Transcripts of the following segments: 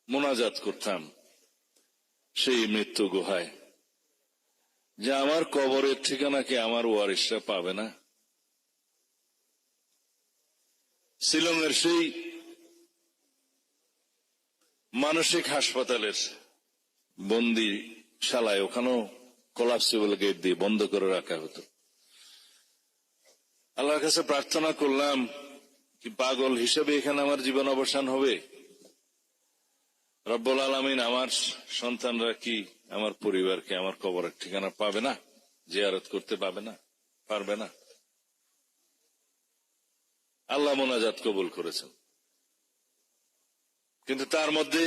মোনাজাত করতাম সেই মৃত্যু গুহায়, যে আমার কবরের ঠিকানা কি আমার ওয়ারিসরা পাবে না? শিলংয়ের সেই মানসিক হাসপাতালের বন্দিশালায় ওখানেও কোলাপসিবল গেট দিয়ে বন্ধ করে রাখা হতো। আল্লাহর কাছে প্রার্থনা করলাম, কি পাগল হিসেবে এখানে আমার জীবন অবসান হবে? রব্বুল আলামিন আমার সন্তানরা কি, আমার পরিবারকে আমার কবরের ঠিকানা পাবে না, জিয়ারত করতে পারবে না? আল্লাহ মোনাজাত কবুল করেছেন। কিন্তু তার মধ্যে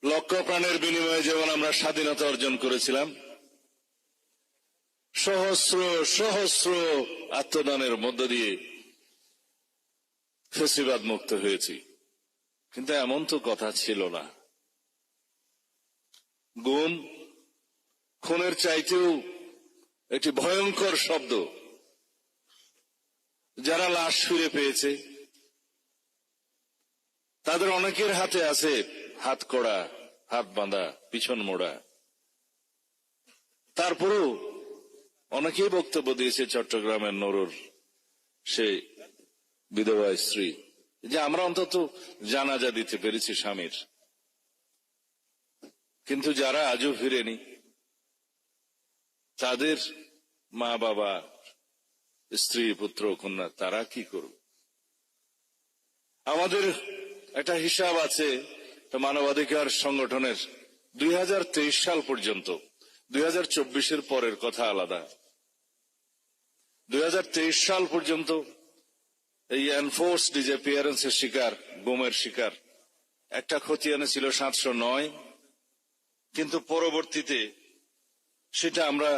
লক্ষ প্রাণের বিনিময়ে যেমন আমরা স্বাধীনতা অর্জন করেছিলাম, সহস্র সহস্র আত্মদানের মধ্য দিয়ে ফেসিবাদ মুক্ত হয়েছি। কিন্তু এমন তো কথা ছিল না। গুম খুনের চাইতেও একটি ভয়ঙ্কর শব্দ। যারা লাশ ফিরে পেয়েছে তাদের অনেকের হাতে আছে হাত কড়া, হাত বাঁধা, পিছন মোড়া। তারপরেও অনেকেই বক্তব্য দিয়েছে, চট্টগ্রামের নরুর সে বিধবা স্ত্রী, যে আমরা অন্তত জানাজা দিতে পেরেছি স্বামীর। কিন্তু যারা আজও ফিরেনি তাদের মা বাবা, স্ত্রী, পুত্র, কন্যা, তারা কি করবে? আমাদের একটা হিসাব আছে মানবাধিকার সংগঠনের, 2023 সাল পর্যন্ত, 2024-এর পরের কথা আলাদা, 2023 সাল পর্যন্ত এই এনফোর্স ডিসঅ্যাপিয়ারেন্সের শিকার, গুমের শিকার একটা খতিয়ানে ছিল 709। কিন্তু পরবর্তীতে সেটা আমরা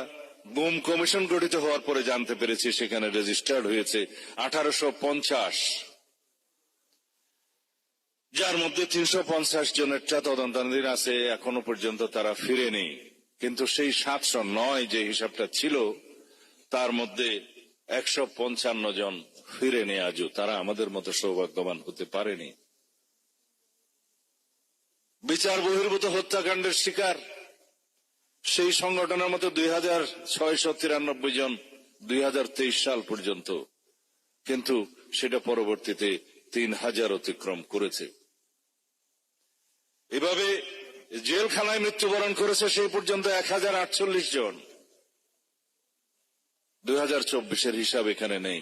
গুম কমিশন গঠিত হওয়ার পরে জানতে পেরেছি সেখানে রেজিস্টার্ড হয়েছে 1850, যার মধ্যে 350 জনের তদন্তাধীন আছে, এখনো পর্যন্ত তারা ফিরেনি। কিন্তু সেই 709 যে হিসাবটা ছিল তার মধ্যে 155 জন ফিরেনি আজও। তারা আমাদের মতো সৌভাগ্যবান হতে পারেনি। বিচার বহির্ভূত হত্যাকাণ্ডের শিকার সেই সংগঠনের মতো 2693 জন 2023 সাল পর্যন্ত, কিন্তু সেটা পরবর্তীতে 3000 অতিক্রম করেছে। এভাবে জেলখানায় মৃত্যুবরণ করেছে সেই পর্যন্ত 1048 জন। 2024-এর হিসাব এখানে নেই।